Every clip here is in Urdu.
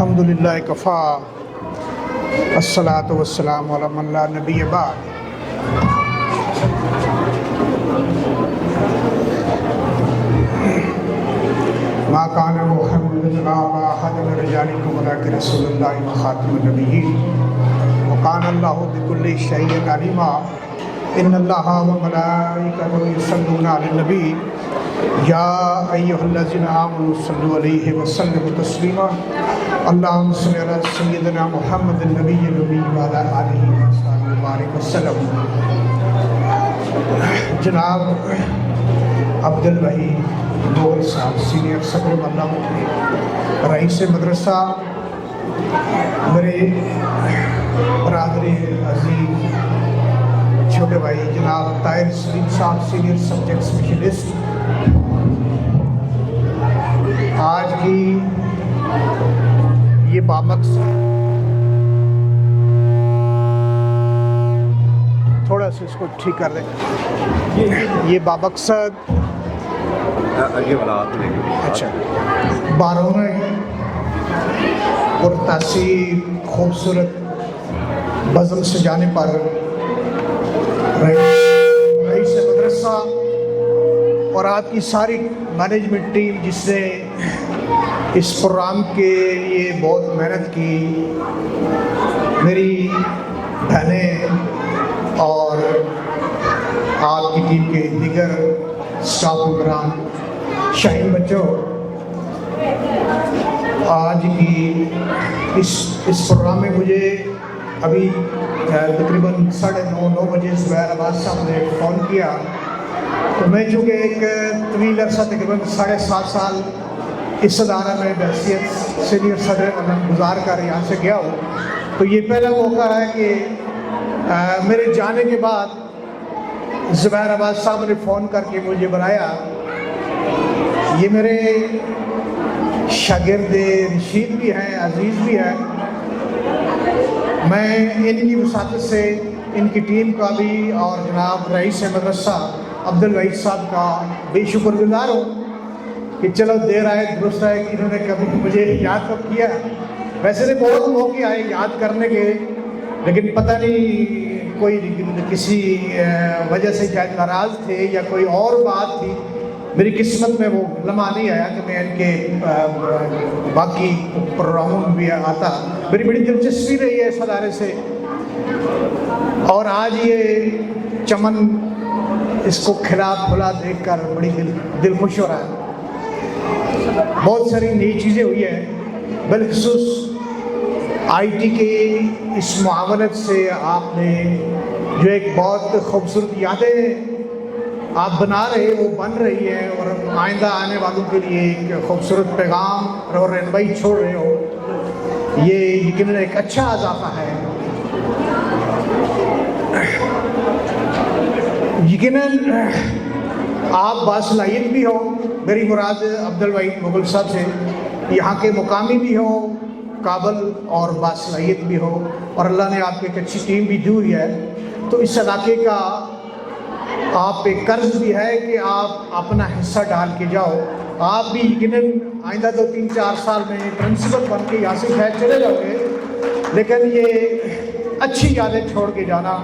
الحمدللہ کفا الصلاۃ والسلام علی من لا نبی بعد۔ ما کان محمد ابا احد من رجالکم ولکن رسول اللہ وخاتم النبیین وکان اللہ بکل شیء علیما۔ ان اللہ وملائکتہ یصلون علی النبی یا ایھا الذین آمنوا صلوا علیہ وسلموا تسلیما۔ اللہم صل علی سیدنا محمد النبی الامی وعلی آلہ وصحبہ وبارک وسلم۔ جناب عبدالوحید مغل صاحب سینئر صدر ملہ رئیس مدرسہ، میرے برادری عزیز چھوٹے بھائی جناب طاہر سلیم صاحب سینئر سبجیکٹ اسپیشلسٹ، آج کی یہ بامقصد تھوڑا سا اس کو ٹھیک کر دیں، یہ بامقصد اچھا بارونہ اور تاثیر خوبصورت بزم سجانے پر رئیس مدرسہ اور آپ کی ساری مینجمنٹ ٹیم جس نے اس پروگرام کے لیے بہت محنت کی، میری بہنیں اور آپ کی ٹیم کے دیگر اسٹاف ممبران، شاہین بچوں، آج کی اس پروگرام میں مجھے ابھی تقریباً 9:30 بجے زبیر عباس صاحب نے فون کیا، تو میں چونکہ ایک طویل عرصہ تقریباً 7.5 سال اس ادارہ میں بحیثیت سینئر صدر گزار کر یہاں سے گیا ہوں، تو یہ پہلا موقع ہے کہ میرے جانے کے بعد زبیر عباس صاحب نے فون کر کے مجھے بلایا۔ یہ میرے شاگرد رشید بھی ہیں، عزیز بھی ہیں، میں ان کی وساطت سے ان کی ٹیم کا بھی اور جناب رئیس مدرسہ عبدالوحید صاحب کا بے شکر گزار ہوں کہ چلو دیر آئے درست آئے کہ انہوں نے کبھی مجھے یاد تو کیا۔ ویسے تو بہت موقع آئے یاد کرنے کے، لیکن پتہ نہیں کوئی کسی وجہ سے شاید ناراض تھے یا کوئی اور بات تھی، میری قسمت میں وہ لمحہ نہیں آیا کہ میں ان کے باقی پروگراموں میں بھی آتا۔ میری بڑی دلچسپی رہی ہے اس ادارے سے، اور آج یہ چمن اس کو کھلا کھلا دیکھ کر بڑی دل خوش ہو رہا ہے۔ بہت ساری نئی چیزیں ہوئی ہیں، بالخصوص آئی ٹی کے اس معاونت سے آپ نے جو ایک بہت خوبصورت یادیں آپ بنا رہے وہ بن رہی ہے، اور آئندہ آنے والوں کے لیے ایک خوبصورت پیغام اور رہنمائی چھوڑ رہے ہو، یہ یقیناً ایک اچھا اضافہ ہے۔ یقیناً آپ باصلاحیت بھی ہو، میری مراد عبدالوحید مغل صاحب سے، یہاں کے مقامی بھی ہو، قابل اور باصلاحیت بھی ہو، اور اللہ نے آپ کو ایک اچھی ٹیم بھی دی ہوئی ہے، تو اس علاقے کا آپ پہ قرض بھی ہے کہ آپ اپنا حصہ ڈال کے جاؤ۔ آپ بھی یقیناً آئندہ 2-3-4 سال میں پرنسپل بن کے یہاں سے شاید چلے جاؤ گے، لیکن یہ اچھی یادیں چھوڑ کے جانا،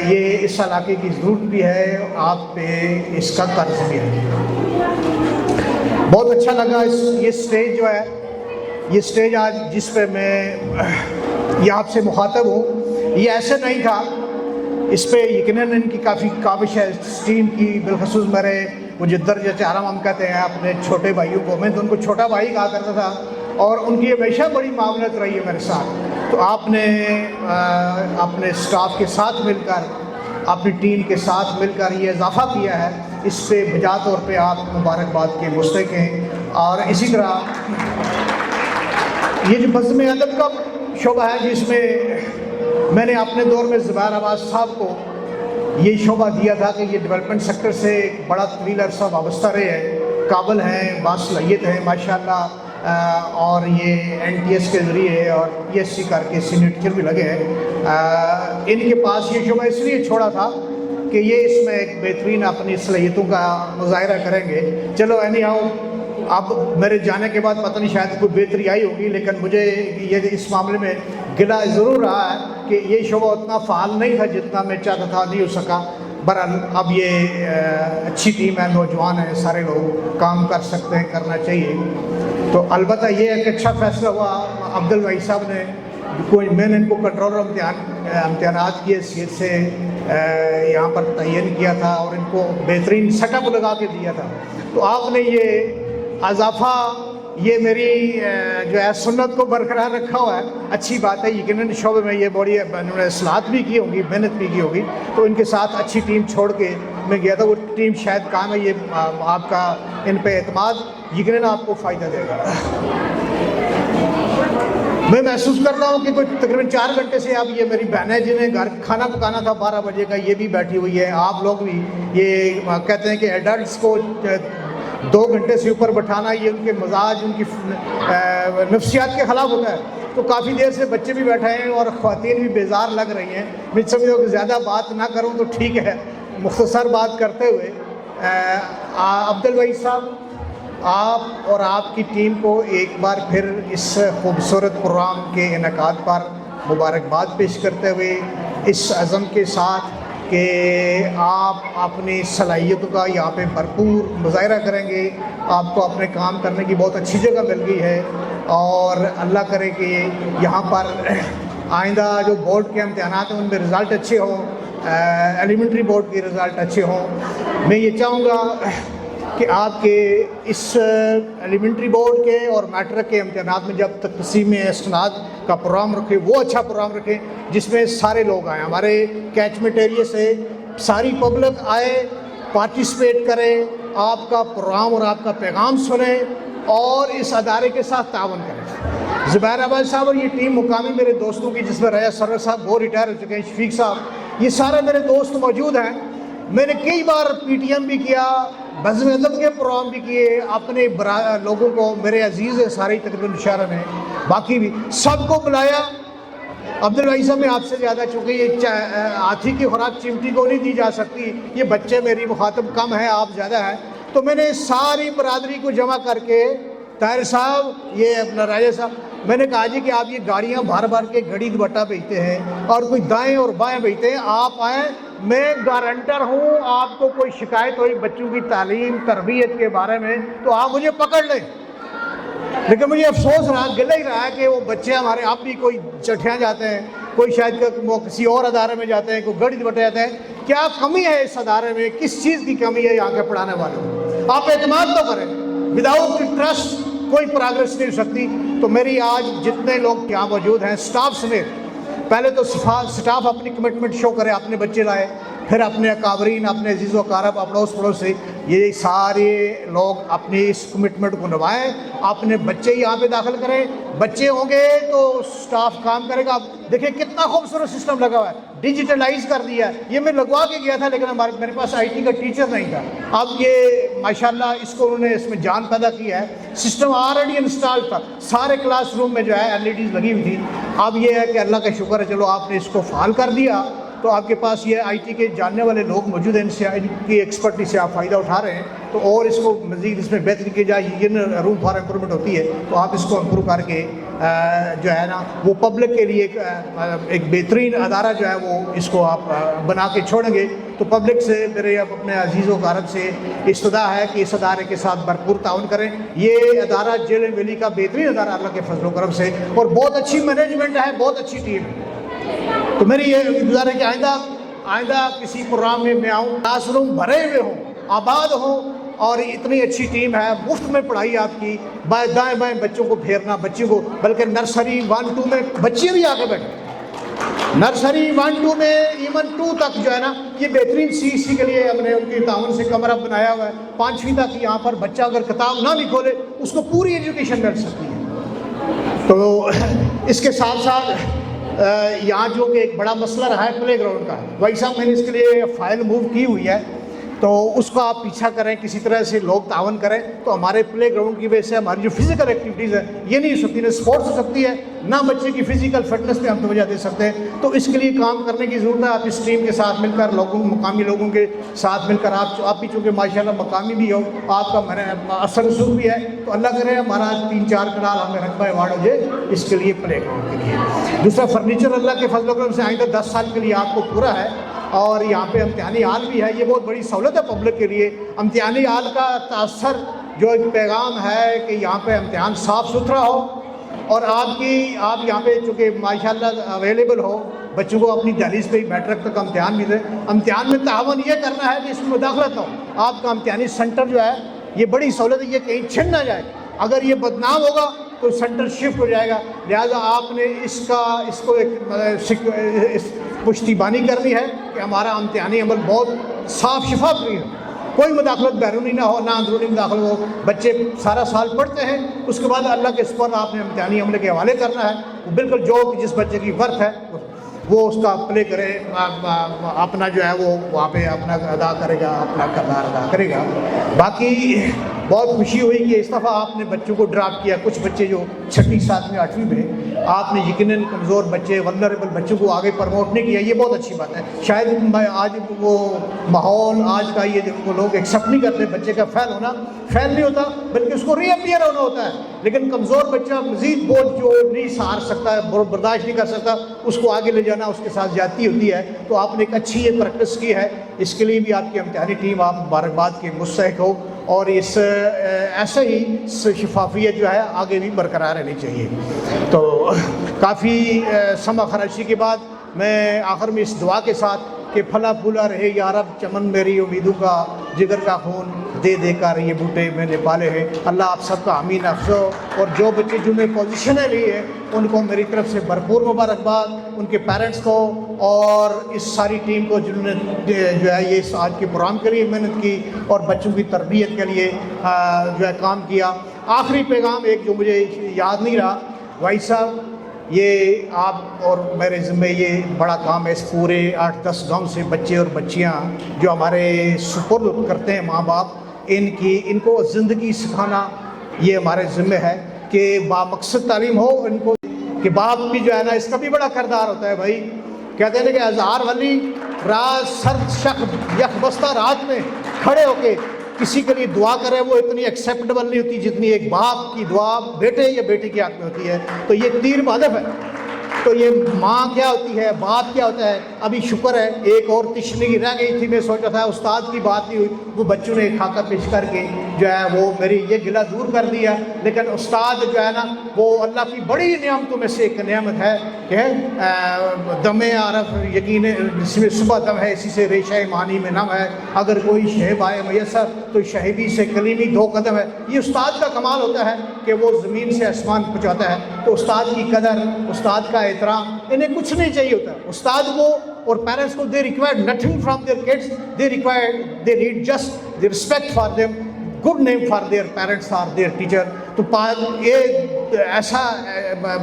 یہ اس علاقے کی ضرورت بھی ہے، آپ پہ اس کا قرض بھی ہے۔ بہت اچھا لگا یہ اسٹیج جو ہے، یہ اسٹیج آج جس پہ میں یہ آپ سے مخاطب ہوں، یہ ایسے نہیں تھا، اس پہ یقیناً ان کی کافی کاوش ہے اس ٹیم کی، بالخصوص میرے مجھے درجہ چارم ہم کہتے ہیں اپنے چھوٹے بھائیوں کو، میں تو ان کو چھوٹا بھائی کہا کرتا تھا، اور ان کی ہمیشہ بڑی معاونت رہی ہے میرے ساتھ، تو آپ نے اپنے اسٹاف کے ساتھ مل کر، اپنی ٹیم کے ساتھ مل کر یہ اضافہ کیا ہے، اس پہ بجا طور پہ آپ مبارکباد کے مستحق ہیں۔ اور اسی طرح یہ جو بزم ادب کا شعبہ ہے، جس میں نے اپنے دور میں زبیر عباس صاحب کو یہ شعبہ دیا تھا کہ یہ ڈیولپمنٹ سیکٹر سے ایک بڑا طویل عرصہ وابستہ رہے ہیں، قابل ہیں، باصلاحیت ہیں ماشاءاللہ، اور یہ NTS کے ذریعے اور PSC کر کے سینئر ٹیچر بھی لگے ہیں۔ ان کے پاس یہ شعبہ اس لیے چھوڑا تھا کہ یہ اس میں ایک بہترین اپنی صلاحیتوں کا مظاہرہ کریں گے۔ چلو اینی ہاؤ اب میرے جانے کے بعد پتہ نہیں شاید کوئی بہتری آئی ہوگی، لیکن مجھے یہ اس معاملے میں گلہ ضرور رہا ہے کہ یہ شعبہ اتنا فعال نہیں تھا جتنا میں چاہتا تھا، نہیں ہو سکا۔ بہرحال اب یہ اچھی ٹیم ہے، نوجوان ہیں، سارے لوگ کام کر سکتے ہیں، کرنا چاہیے۔ تو البتہ یہ ایک اچھا فیصلہ ہوا عبد الوحید صاحب نے، کوئی میں نے ان کو کنٹرولر امتحانات کی حیثیت سے یہاں پر تعین کیا تھا اور ان کو بہترین سیٹ اپ لگا کے دیا تھا۔ تو آپ نے یہ اضافہ، یہ میری جو ہے سنت کو برقرار رکھا ہوا ہے، اچھی بات ہے۔ یقیناً شعبے میں یہ بڑی انہوں نے اصلاحات بھی کی ہوں گی، محنت بھی کی ہوگی، تو ان کے ساتھ اچھی ٹیم چھوڑ کے میں گیا تھا۔ وہ ٹیم شاید کام ہے، یہ آپ کا ان پہ اعتماد یقیناً آپ کو فائدہ دے گا۔ میں محسوس کرتا ہوں کہ کوئی تقریباً 4 گھنٹے سے اب یہ میری بہنیں جنہیں گھر کھانا پکانا تھا 12 بجے کا، یہ بھی بیٹھی ہوئی ہے، آپ لوگ بھی۔ یہ کہتے ہیں کہ ایڈلٹس کو 2 گھنٹے سے اوپر بٹھانا یہ ان کے مزاج، ان کی نفسیات کے خلاف ہوتا ہے۔ تو کافی دیر سے بچے بھی بیٹھے ہیں اور خواتین بھی بیزار لگ رہی ہیں۔ میں سمجھو کہ زیادہ بات نہ کروں تو ٹھیک ہے، مختصر بات کرتے ہوئے عبد الوحید صاحب، آپ اور آپ کی ٹیم کو ایک بار پھر اس خوبصورت پروگرام کے انعقاد پر مبارکباد پیش کرتے ہوئے اس عزم کے ساتھ کہ آپ اپنی صلاحیتوں کا یہاں پہ بھرپور مظاہرہ کریں گے، آپ کو اپنے کام کرنے کی بہت اچھی جگہ مل گئی ہے، اور اللہ کرے کہ یہاں پر آئندہ جو بورڈ کے امتحانات ہیں ان میں رزلٹ اچھے ہوں، ایلیمنٹری بورڈ کے رزلٹ اچھے ہوں۔ میں یہ چاہوں گا کہ آپ کے اس ایلیمنٹری بورڈ کے اور میٹرک کے امتحانات میں جب تقسیم اسناد کا پروگرام رکھے، وہ اچھا پروگرام رکھیں جس میں سارے لوگ آئیں، ہمارے کیچمنٹ ایریے سے ساری پبلک آئے، پارٹیسپیٹ کرے، آپ کا پروگرام اور آپ کا پیغام سنیں اور اس ادارے کے ساتھ تعاون کریں۔ زبیر احمد صاحب اور یہ ٹیم مقامی میرے دوستوں کی، جس میں ریا سرور صاحب وہ ریٹائر ہو چکے ہیں، شفیق صاحب، یہ سارے میرے دوست موجود ہیں۔ میں نے کئی بار پی ٹی ایم بھی کیا، بزم ادب کے پروگرام بھی کیے، اپنے لوگوں کو، میرے عزیز ہیں سارے تقریباً شہر میں، باقی بھی سب کو بلایا۔ عبد الوحید صاحب، میں آپ سے زیادہ، چونکہ یہ ہاتھی کی خوراک چمٹی کو نہیں دی جا سکتی، یہ بچے میری مخاطب کم ہیں، آپ زیادہ ہیں، تو میں نے ساری برادری کو جمع کر کے، طاہر صاحب، یہ اپنا راجہ صاحب، میں نے کہا جی کہ آپ یہ گاڑیاں بھر بھر کے گھڑی دوپٹہ بیچتے ہیں اور کوئی دائیں اور بائیں بیچتے ہیں، آپ آئیں، میں گارنٹر ہوں، آپ کو کوئی شکایت ہوئی بچوں کی تعلیم تربیت کے بارے میں تو آپ مجھے پکڑ لیں۔ لیکن مجھے افسوس رہا، گلہ ہی رہا کہ وہ بچے ہمارے اب بھی کوئی چٹھیاں جاتے ہیں، کوئی شاید وہ کسی اور ادارے میں جاتے ہیں، کوئی گھڑی دوپٹہ جاتے ہیں۔ کیا کمی ہے اس ادارے میں؟ کس چیز کی کمی ہے یہاں کے پڑھانے والوں؟ آپ اعتماد تو کریں، وداؤٹ ٹرسٹ کوئی پروگرس نہیں ہو سکتی۔ تو میری آج جتنے لوگ یہاں موجود ہیں، سٹاف سمیت، پہلے تو سٹاف اپنی کمٹمنٹ شو کرے، اپنے بچے لائے، پھر اپنے اکابرین، اپنے عزیز و اقارب، اپڑوس پڑوس سے، یہ سارے لوگ اپنی اس کمٹمنٹ کو نبھائیں، اپنے بچے یہاں پہ داخل کریں۔ بچے ہوں گے تو سٹاف کام کرے گا۔ دیکھیں کتنا خوبصورت سسٹم لگا ہوا ہے، ڈیجیٹلائز کر دیا ہے۔ یہ میں لگوا کے گیا تھا لیکن میرے پاس آئی ٹی کا ٹیچر نہیں تھا، اب یہ ماشاءاللہ اس کو انہوں نے اس میں جان پیدا کی ہے۔ سسٹم آلریڈی انسٹال تھا، سارے کلاس روم میں جو ہے ایل-ای-ڈیز لگی ہوئی تھی۔ اب یہ ہے کہ اللہ کا شکر ہے، چلو آپ نے اس کو فعال کر دیا، تو آپ کے پاس یہ آئی ٹی کے جاننے والے لوگ موجود ہیں، ان کی ایکسپرٹی سے آپ فائدہ اٹھا رہے ہیں، تو اور اس کو مزید اس میں بہتری کی جائے، یہ روم فار امپرومنٹ ہوتی ہے، تو آپ اس کو امپروو کر کے جو ہے نا وہ پبلک کے لیے ایک بہترین ادارہ جو ہے وہ اس کو آپ بنا کے چھوڑیں گے۔ تو پبلک سے میرے اپنے عزیز و اقارب سے استدعا ہے کہ اس ادارے کے ساتھ بھرپور تعاون کریں۔ یہ ادارہ جیل ویلی کا بہترین ادارہ اللہ کے فضل و کرم سے، اور بہت اچھی مینجمنٹ ہے، بہت اچھی ٹیم ہے۔ تو میری یہ گزارش ہے کہ آئندہ کسی پروگرام میں آؤں، کلاس روم بھرے ہوئے ہوں، آباد ہوں، اور اتنی اچھی ٹیم ہے، مفت میں پڑھائی آپ کی، دائیں بائیں بچوں کو پھیرنا، بچوں کو، بلکہ نرسری 1-2 میں بچے بھی آگے بیٹھے، نرسری 1-2 میں ایون 2 تک جو ہے نا، یہ بہترین سی کے لیے ہم نے ان کے تعاون سے کمرہ بنایا ہوا ہے۔ 5ویں تک یہاں پر بچہ اگر کتاب نہ بھی کھولے اس کو پوری ایجوکیشن مل سکتی ہے۔ تو اس کے ساتھ ساتھ یہاں جو کہ ایک بڑا مسئلہ رہا ہے پلے گراؤنڈ کا، بھائی صاحب میں نے اس کے لیے فائل موو کی ہوئی ہے، تو اس کا آپ پیچھا کریں, کسی طرح سے لوگ تعاون کریں, تو ہمارے پلے گراؤنڈ کی وجہ سے ہماری جو فزیکل ایکٹیویٹیز ہے یہ نہیں ہو سکتی, نہ اسپورٹس ہو سکتی ہے, نہ بچے کی فزیکل فٹنس پہ ہم توجہ دے سکتے ہیں. تو اس کے لیے کام کرنے کی ضرورت ہے. آپ اس ٹیم کے ساتھ مل کر مقامی لوگوں کے ساتھ مل کر آپ بھی چونکہ ماشاءاللہ مقامی بھی ہو, آپ کا اثر رسوخ بھی ہے, تو اللہ کرے ہمارا 3-4 کنال ہمیں رقبہ ایوارڈ ہو جائے اس کے لیے, پلے گراؤنڈ کے لیے. دوسرا فرنیچر اللہ کے فضل و کرم سے آئندہ 10 سال کے لیے آپ کو پورا ہے, اور یہاں پہ امتحانی ہال بھی ہے. یہ بہت بڑی سہولت ہے پبلک کے لیے. امتحانی ہال کا تاثر جو ایک پیغام ہے کہ یہاں پہ امتحان صاف ستھرا ہو, اور آپ یہاں پہ چونکہ ماشاءاللہ اویلیبل ہو, بچوں کو اپنی دہلیز پہ ہی میٹرک تک امتحان بھی دے. امتحان میں تعاون یہ کرنا ہے کہ اس میں مداخلت ہو. آپ کا امتحانی سینٹر جو ہے یہ بڑی سہولت ہے, یہ کہیں چھن نہ جائے. اگر یہ بدنام ہوگا تو سینٹر شفٹ ہو جائے گا. لہٰذا آپ نے اس کو ایک پشتیبانی کرنی ہے کہ ہمارا امتحانی عمل بہت صاف شفاف بھی ہے, کوئی مداخلت بیرونی نہ ہو, نہ اندرونی مداخلت ہو. بچے سارا سال پڑھتے ہیں, اس کے بعد اللہ کے سپرد آپ نے امتحانی عملے کے حوالے کرنا ہے. بالکل جو جس بچے کی ورتھ ہے وہ اس کا پلے کرے, اپنا جو ہے وہ وہاں پہ اپنا ادا کرے گا, اپنا کردار ادا کرے گا. باقی بہت خوشی ہوئی کہ اس دفعہ آپ نے بچوں کو ڈراپ کیا. کچھ بچے جو 6ٹھی 7ویں 8ویں میں, آپ نے یقیناً کمزور بچے, ولنریبل بچوں کو آگے پروموٹ نہیں کیا. یہ بہت اچھی بات ہے. شاید آج وہ ماحول آج کا یہ وہ لوگ ایکسیپٹ نہیں کرتے. بچے کا فیل ہونا فیل نہیں ہوتا, بلکہ اس کو ری اپیئر ہونا ہوتا ہے. لیکن کمزور بچہ مزید بوجھ جو نہیں سہار سکتا ہے, برداشت نہیں کر سکتا, اس کو آگے لے جانا, اس کے ساتھ زیادتی ہوتی ہے. تو آپ نے ایک اچھی یہ پریکٹس کی ہے. اس کے لیے بھی آپ کی امتحانی ٹیم آپ مبارکباد کے مستحق ہو, اور اس ایسے ہی شفافیت جو ہے آگے بھی برقرار رہنی چاہیے. تو کافی سمع خراشی کے بعد میں آخر میں اس دعا کے ساتھ کہ پھلا پھولا رہے یا رب چمن میری امیدوں کا, جگر کا خون دے دے کر یہ بوٹے میں نے پالے ہیں. اللہ آپ سب کا امین افزو, اور جو بچے جنہیں پوزیشنیں لی ہے ان کو میری طرف سے بھرپور مبارکباد, ان کے پیرنٹس کو اور اس ساری ٹیم کو جنہوں نے جو ہے یہ آج کے پروگرام کے لیے محنت کی اور بچوں کی تربیت کے لیے جو ہے کام کیا. آخری پیغام ایک جو مجھے یاد نہیں رہا, بھائی صاحب یہ آپ اور میرے ذمہ یہ بڑا کام ہے. اس پورے 8-10 گاؤں سے بچے اور بچیاں جو ہمارے سپرد کرتے ہیں ماں باپ, ان کو زندگی سکھانا یہ ہمارے ذمہ ہے کہ بامقصد تعلیم ہو. ان کو کہ باپ بھی جو ہے نا اس کا بھی بڑا کردار ہوتا ہے. بھائی کہتے ہیں کہ ہزار ولی رات سرد شخص یک بستہ رات میں کھڑے ہو کے کسی کے لیے دعا کرے, وہ اتنی ایکسیپٹیبل نہیں ہوتی جتنی ایک باپ کی دعا بیٹے یا بیٹی کے حق میں ہوتی ہے. تو یہ تیر بہدف ہے. تو یہ ماں کیا ہوتی ہے, باپ کیا ہوتا ہے. ابھی شکر ہے ایک اور تشنگی رہ گئی تھی, میں سوچا تھا استاد کی بات نہیں ہوئی, وہ بچوں نے خاکہ پیش کر کے جو ہے وہ میری یہ گلہ دور کر دیا. لیکن استاد جو ہے نا وہ اللہ کی بڑی نعمتوں میں سے ایک نعمت ہے کہ دم عارف یقین جس میں صبح دم ہے اسی سے ریشہ معنی میں نم ہے. اگر کوئی شہب آئے میسر تو شہبی سے کلیمی 2 قدم ہے. یہ استاد کا کمال ہوتا ہے کہ وہ زمین سے آسمان پہنچاتا ہے. تو استاد کی قدر, استاد کا احترام, انہیں کچھ نہیں چاہیے ہوتا. استاد کو اور پیرنٹس کو they required nothing from their kids, they need just the respect for them, good name for their parents اور دیئر ٹیچر. تو یہ ایسا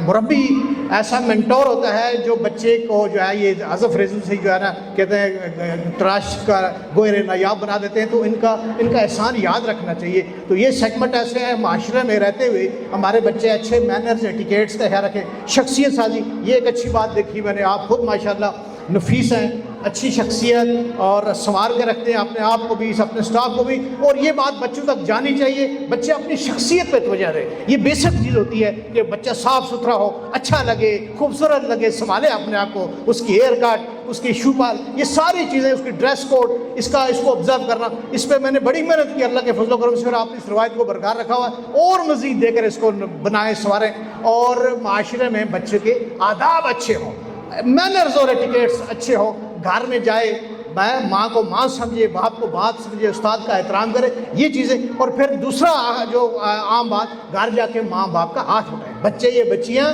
مربی, ایسا مینٹور ہوتا ہے جو بچے کو جو ہے یہ حذف ریزو سے جو ہے نا کہتے ہیں تراش کا گوئر نایاب بنا دیتے ہیں. تو ان کا احسان یاد رکھنا چاہیے. تو یہ سیگمنٹ ایسے ہیں معاشرے میں رہتے ہوئے ہمارے بچے اچھے مینرز, ایٹیکیٹس کا خیال رکھیں. شخصیت سازی یہ ایک اچھی بات دیکھی میں نے. آپ خود ماشاءاللہ نفیس ہیں, اچھی شخصیت اور سنوار کے رکھتے ہیں اپنے آپ کو بھی, اپنے اسٹاف کو بھی. اور یہ بات بچوں تک جانی چاہیے, بچے اپنی شخصیت پہ توجہ دیں. یہ بیسک چیز ہوتی ہے کہ بچہ صاف ستھرا ہو, اچھا لگے, خوبصورت لگے, سنبھالے اپنے آپ کو, اس کی ہیئر کٹ, اس کی شو پال, یہ ساری چیزیں, اس کی ڈریس کوڈ, اس کو آبزرو کرنا. اس پہ میں نے بڑی محنت کی اللہ کے فضل و کرم سے, اور آپ نے اس روایت کو برقرار رکھا ہوا ہے. اور مزید دے کر اس کو بنائیں, سنواریں, اور معاشرے میں بچے کے آداب اچھے ہوں, مینرز اور ایٹیکیٹس اچھے ہوں. گھر میں جائے ماں کو ماں سمجھے, باپ کو باپ سمجھے, استاد کا احترام کرے, یہ چیزیں. اور پھر دوسرا جو عام بات, گھر جا کے ماں باپ کا ہاتھ اٹھائیں. بچے یہ بچیاں